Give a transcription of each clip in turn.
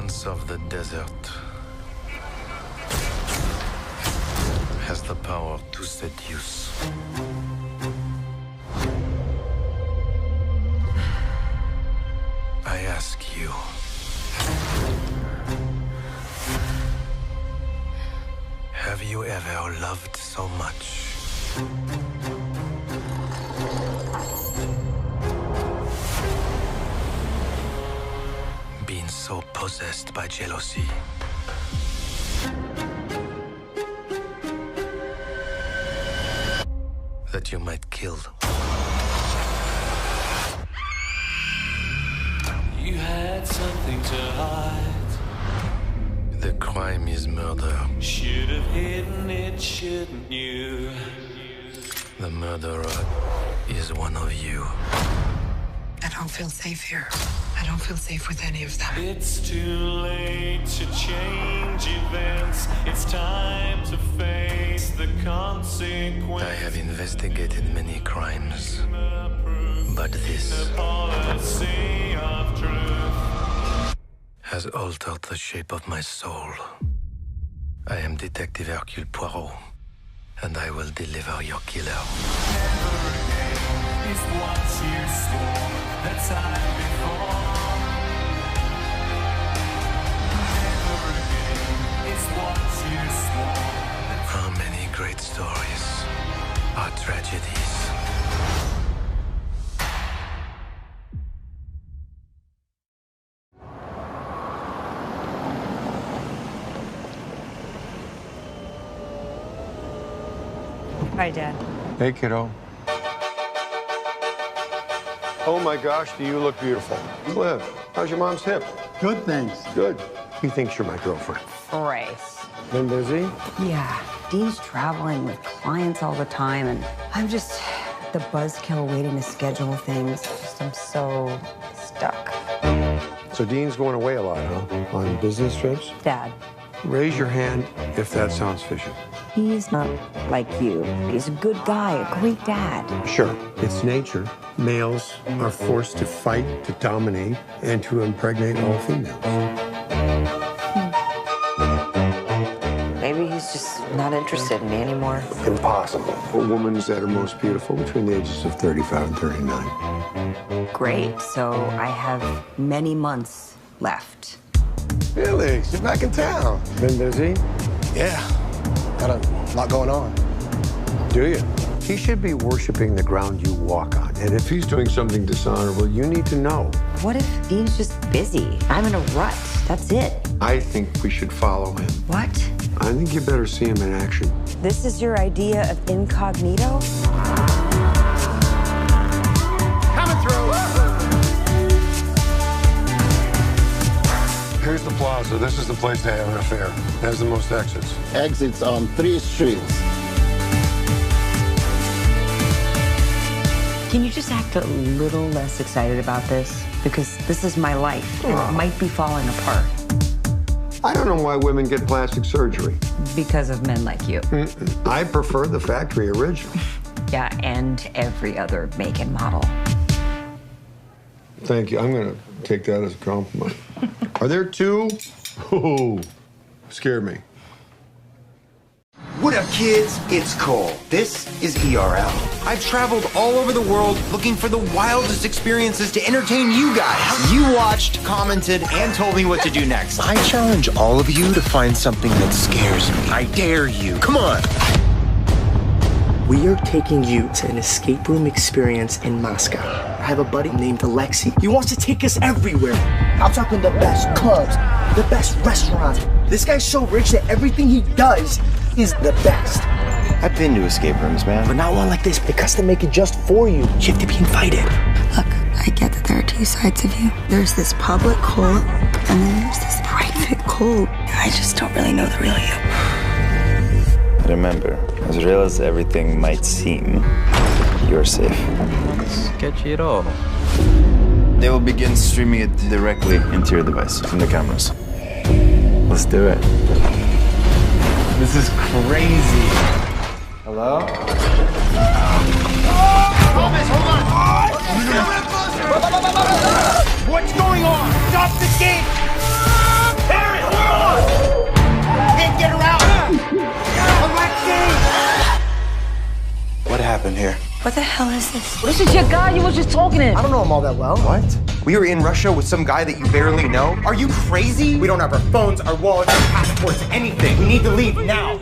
prince of the desert has the power to seduce. I ask you, have you ever loved so much? Been so possessed by jealousy that you might kill. You had something to hide. The crime is murder. Should have hidden it, shouldn't you? The murderer is one of you. I don't feel safe here. I don't feel safe with any of them. It's too late to change events. It's time to face the consequences. I have investigated many crimes, but this Policy of truth. has altered the shape of my soul. I am Detective Hercule Poirot, and I will deliver your killer. Is what you swore the time before. Never again is what you swore. How many great stories are tragedies? Hi, Dad. Hey, kiddo. Oh my gosh, do you look beautiful. Cliff, how's your mom's hip? Good, thanks. Good. He thinks you're my girlfriend. Bryce. Been busy? Yeah, Dean's traveling with clients all the time, and I'm just the buzzkill waiting to schedule things. I'm so stuck. So Dean's going away a lot, huh? On business trips? Dad, Raise your hand if that sounds fishy. he's not like you. He's a good guy, a great dad. Sure, it's nature. Males are forced to fight, to dominate, and to impregnate all females. Maybe he's just not interested in me anymore. Impossible. A woman's at her most beautiful between the ages of 35 and 39. Great, so I have many months left. Felix, you're back in town. Been busy? Yeah, got a lot going on. Do you? He should be worshiping the ground you walk on. And if he's doing something dishonorable, you need to know. What if Dean's just busy? I'm in a rut. That's it. I think we should follow him. What? I think you better see him in action. This is your idea of incognito? Coming through. Here's the plaza. This is the place to have an affair. It has the most exits. Exits on 3 streets. Can you just act a little less excited about this? Because this is my life, and it might be falling apart I don't know why women get plastic surgery. because of men like you. I prefer the factory original. Yeah, and every other make and model. Thank you. I'm going to take that as a compliment. Are there two? Oh, scared me. What up, kids? It's Cole. This is ERL. I've traveled all over the world looking for the wildest experiences to entertain you guys. You watched, commented, and told me what to do next. I challenge all of you to find something that scares me. I dare you. Come on. We are taking you to an escape room experience in Moscow. I have a buddy named Alexei. He wants to take us everywhere. I'm talking the best clubs, the best restaurants. This guy's so rich that everything he does is the best. I've been to escape rooms, man. But not one like this. They custom make it just for you. You have to be invited. Look, I get that there are two sides of you. There's this public Cole, and then there's this private Cole. I just don't really know the real you. Remember, as real as everything might seem, you're safe. Sketchy at all. They will begin streaming it directly into your device from the cameras. Let's do it. This is crazy. Hello? Thomas, hold on! What's going on? Stop the game! happened here? What the hell is this? This is your guy you was just talking to. I don't know him all that well. What? We were in Russia with some guy that you barely know? Are you crazy? We don't have our phones, our wallets, our passports, anything. We need to leave now.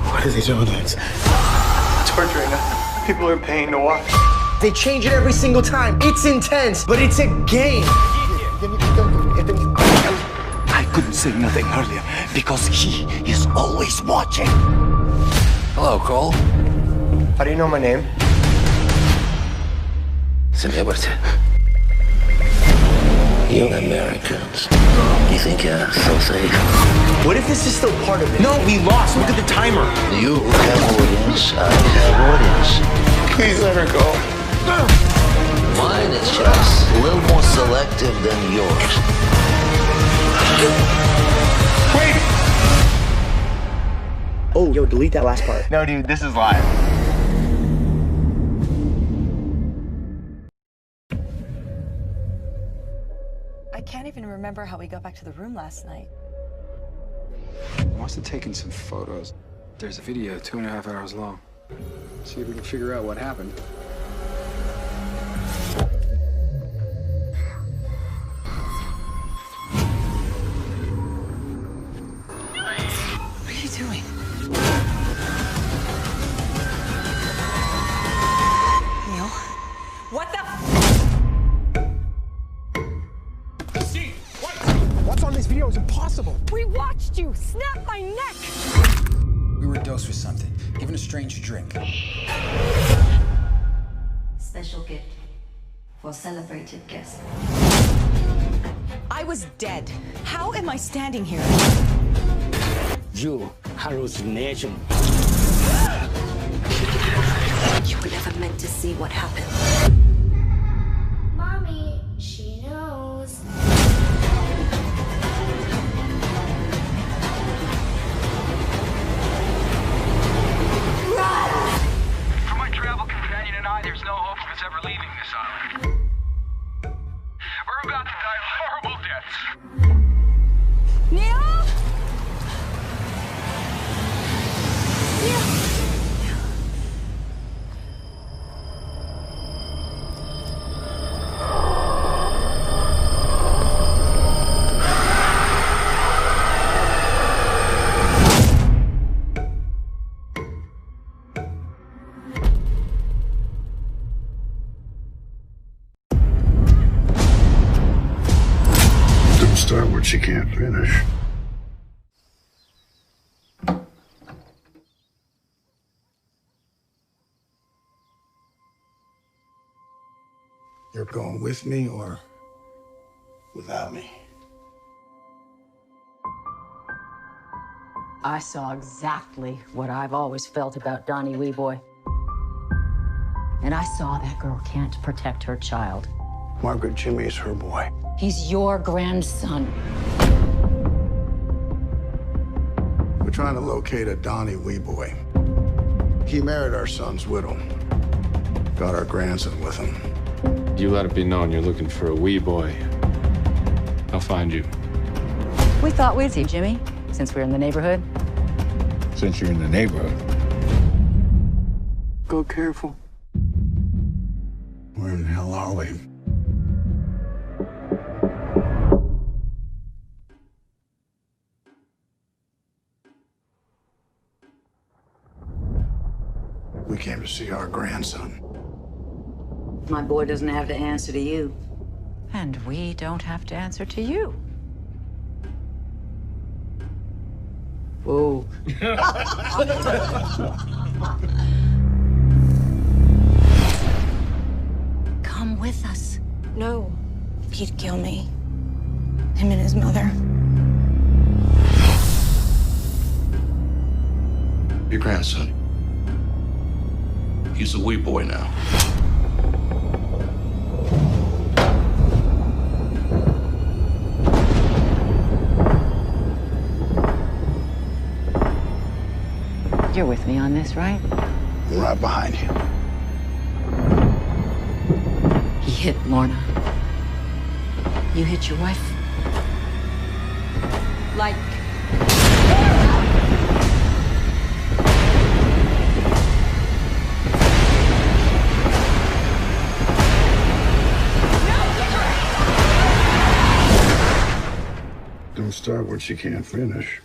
What are they doing, Lance? Torturing us. People are paying to watch. They change it every single time. It's intense, but it's a game. I couldn't say nothing earlier because he is always watching. Hello, Cole. How do you know my name? Celebrity. You Americans. You think you're so safe? What if this is still part of it? No, we lost. Look at the timer. You have audience, I have audience. Please let her go. Mine is just a little more selective than yours. Wait! Oh, yo, delete that last part. No, dude, this is live. I can't even remember how we got back to the room last night. I must have taken some photos. There's a video 2.5 hours long. See if we can figure out what happened. What are you doing? Neil? What the? What's on this video is impossible. We watched you snap my neck! We were dosed with something, given a strange drink. Special gift for celebrated guests. I was dead. How am I standing here? You hallucination. You were never meant to see what happened. Mommy, she knows. For my travel companion and I, there's no hope of us ever leaving this island. We're about to die horrible deaths. Neil? Neil? Don't start what you can't finish. You're going with me or without me? I saw exactly what I've always felt about Donnie Weeboy. And I saw that girl can't protect her child. Margaret, Jimmy's her boy. He's your grandson. We're trying to locate a Donnie Weeboy. He married our son's widow. Got our grandson with him. You let it be known you're looking for a wee boy. I'll find you. We thought we'd see Jimmy, since we're in the neighborhood. Since you're in the neighborhood. Go careful. Where in the hell are we? We came to see our grandson. My boy doesn't have to answer to you. And we don't have to answer to you. Whoa. Come with us. No. He'd kill me. Him and his mother. Your grandson. He's a wee boy now. You're with me on this, right? I'm right behind you. He hit Lorna. You hit your wife? Like, Don't start what you can't finish.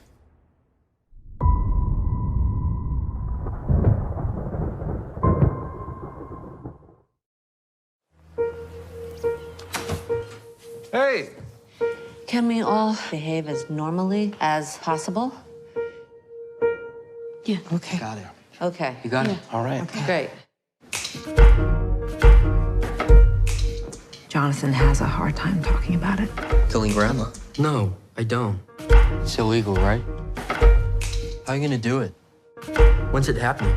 Hey! Can we all behave as normally as possible? Yeah. Okay. Got it. Okay. You got it? All right. Okay. Great. Jonathan has a hard time talking about it. Killing grandma? No, I don't. It's illegal, right? How are you gonna do it? When's it happening?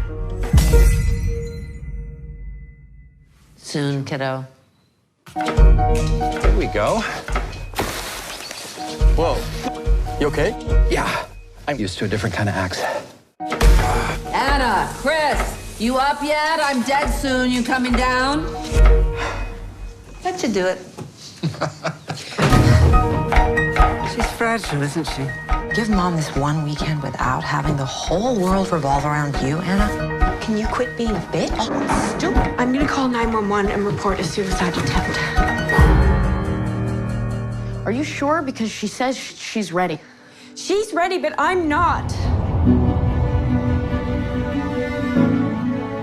Soon, kiddo. There we go. Whoa. You okay? Yeah. I'm used to a different kind of axe. Anna, Chris, you up yet? I'm dead soon. You coming down? Let you do it. she's fragile, isn't she? Give Mom this one weekend without having the whole world revolve around you, Anna. Can you quit being a bitch? Oh, stupid. I'm gonna call 911 and report a suicide attempt. Are you sure? Because she says she's ready. She's ready, but I'm not.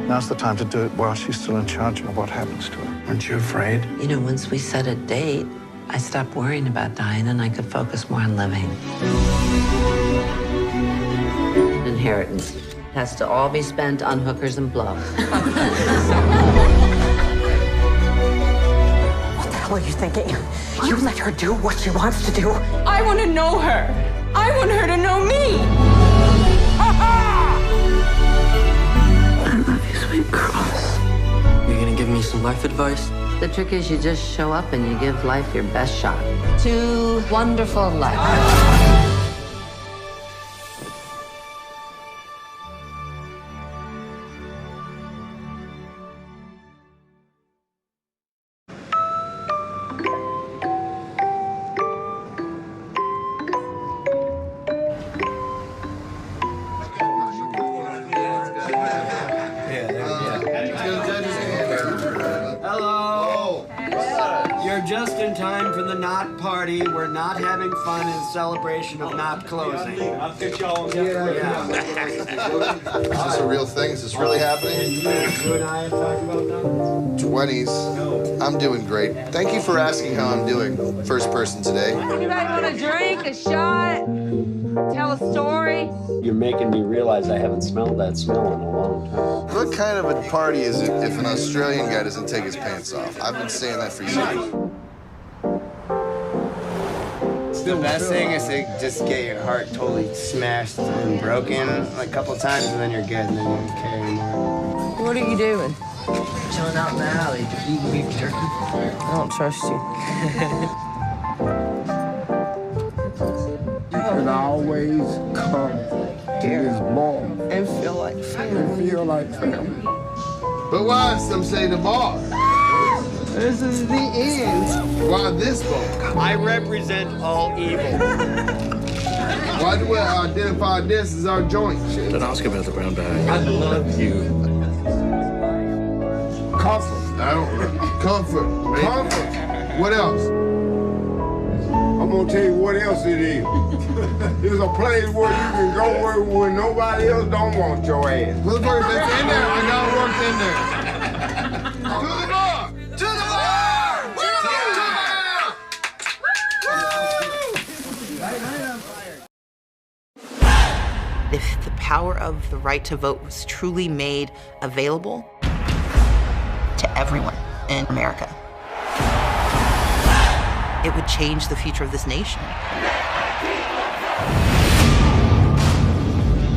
Now's the time to do it while she's still in charge of what happens to her. Aren't you afraid? You know, once we set a date, I stopped worrying about dying and I could focus more on living. Inheritance has to all be spent on hookers and blow. What the hell are you thinking? You let her do what she wants to do. I want to know her. I want her to know me. I love you, sweet girls. You're gonna give me some life advice? The trick is you just show up and you give life your best shot. To wonderful life. Just in time for the knot party. We're not having fun in celebration of not closing. I'll get y'all on Yeah. Is this a real thing? Is this really happening? You and I have talked about that? 20s. I'm doing great. Thank you for asking how I'm doing. First person today. Anybody want a drink, a shot, tell a story? You're making me realize I haven't smelled that smell in a long time. What kind of a party is it if an Australian guy doesn't take his pants off? I've been saying that for years. The best thing is to just get your heart totally smashed and broken like a couple times, and then you're good, and then you don't care anymore. What are you doing? Chilling out in the alley, eating beef jerky. I don't trust you. You can always come to this bar and feel like family. But why some say the bar? This is the end. Why this bar? I represent all evil. Why do we identify this as our joint? Don't ask about the brown bag. I love you. Comfort. I don't. Comfort. Comfort. What else? I'm gonna tell you what else it is. It's a place where you can go where nobody else don't want your ass. Well, that's in there. I got worked in there. To the bar. To the bar. To the bar. If the power of the right to vote was truly made available to everyone in America, it would change the future of this nation.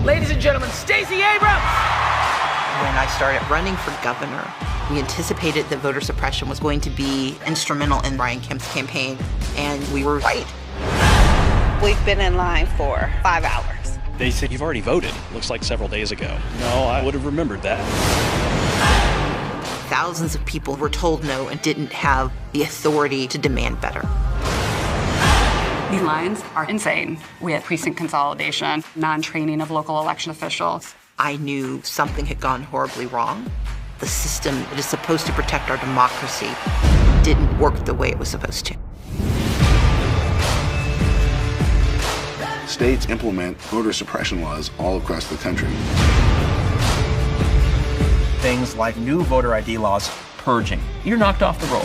Ladies and gentlemen, Stacey Abrams! When I started running for governor, we anticipated that voter suppression was going to be instrumental in Brian Kemp's campaign, and we were right. We've been in line for 5 hours. They said, you've already voted. Looks like several days ago. No, I would have remembered that. Thousands of people were told no and didn't have the authority to demand better. These lines are insane. We had precinct consolidation, non-training of local election officials. I knew something had gone horribly wrong. The system that is supposed to protect our democracy didn't work the way it was supposed to. States implement voter suppression laws all across the country. Things like new voter ID laws, purging. You're knocked off the roll.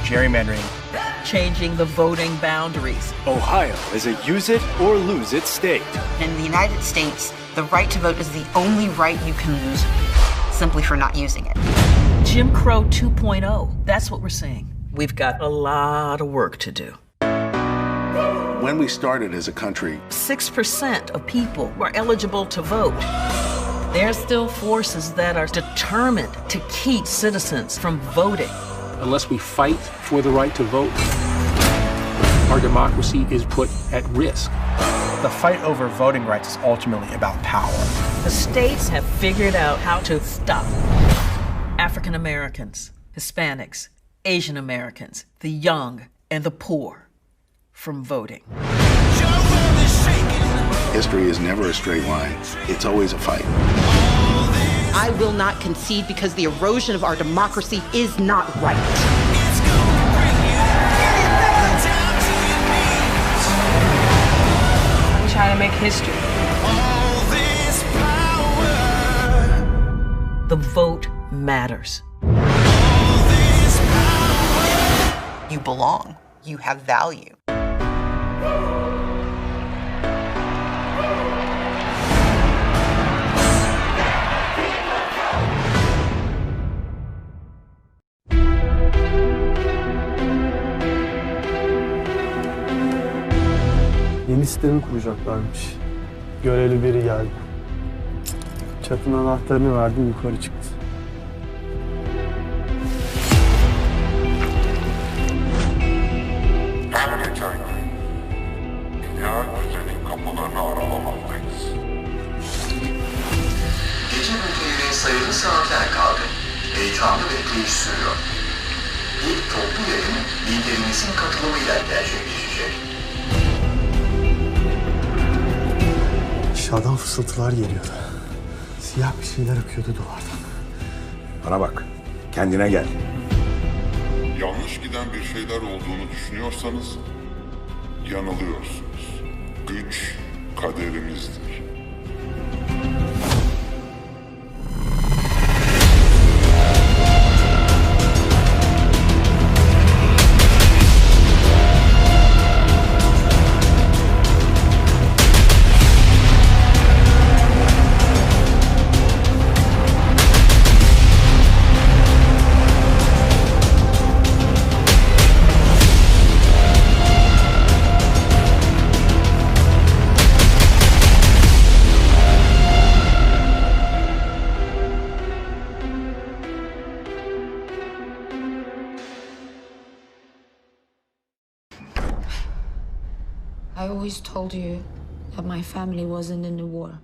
Gerrymandering. Changing the voting boundaries. Ohio is a use it or lose it state. In the United States, the right to vote is the only right you can lose simply for not using it. Jim Crow 2.0, that's what we're saying. We've got a lot of work to do. When we started as a country, 6% of people were eligible to vote. There are still forces that are determined to keep citizens from voting. Unless we fight for the right to vote, our democracy is put at risk. The fight over voting rights is ultimately about power. The states have figured out how to stop African Americans, Hispanics, Asian Americans, the young, and the poor from voting. history is never a straight line. It's always a fight. I will not concede because the erosion of our democracy is not right. We're trying to make history. The vote matters. You belong. You have value. Yeni sitemi kuracaklarmış. Görevli biri geldi. Çatının anahtarını verdi, yukarı çıktı. Her geçen gün dünya düzenin kapılarını aralamalıyız. Gece bülteninin sayılı saatler kaldı. Heyecanlı bekleyiş sürüyor. İlk toplu yayın liderimizin katılımıyla gerçekleşecek. Aşağıdan fısıltılar geliyordu. Siyah bir şeyler akıyordu duvardan. Bana bak, kendine gel. Yanlış giden bir şeyler olduğunu düşünüyorsanız yanılıyorsunuz. Güç kaderimizdir. I always told you that my family wasn't in the war.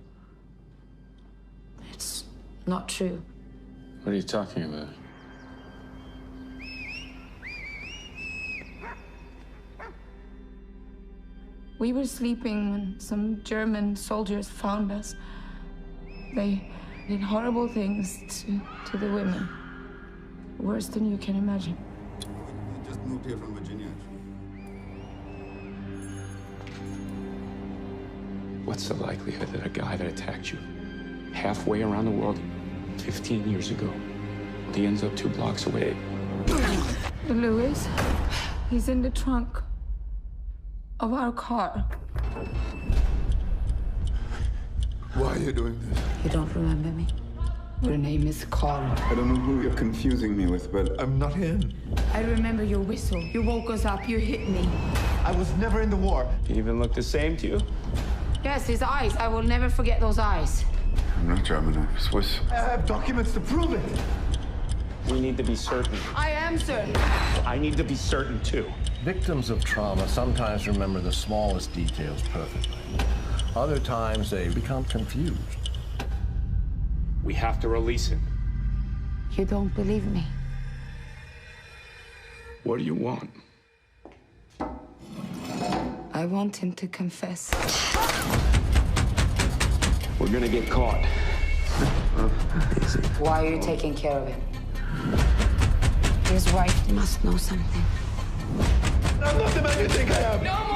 It's not true. What are you talking about? We were sleeping when some German soldiers found us. They did horrible things to the women. Worse than you can imagine. We just moved here from Virginia. What's the likelihood that a guy that attacked you halfway around the world 15 years ago, he ends up 2 blocks away? Louis, he's in the trunk of our car. Why are you doing this? You don't remember me? Your name is Carl. I don't know who you're confusing me with, but I'm not him. I remember your whistle. You woke us up, you hit me. I was never in the war. He even looked the same to you? Yes, his eyes. I will never forget those eyes. I'm not German, I'm Swiss. I have documents to prove it. We need to be certain. I am certain. I need to be certain, too. Victims of trauma sometimes remember the smallest details perfectly. Other times they become confused. We have to release him. You don't believe me? What do you want? I want him to confess. We're gonna get caught. Why are you taking care of him? His wife must know something. I'm not the man you think I am. No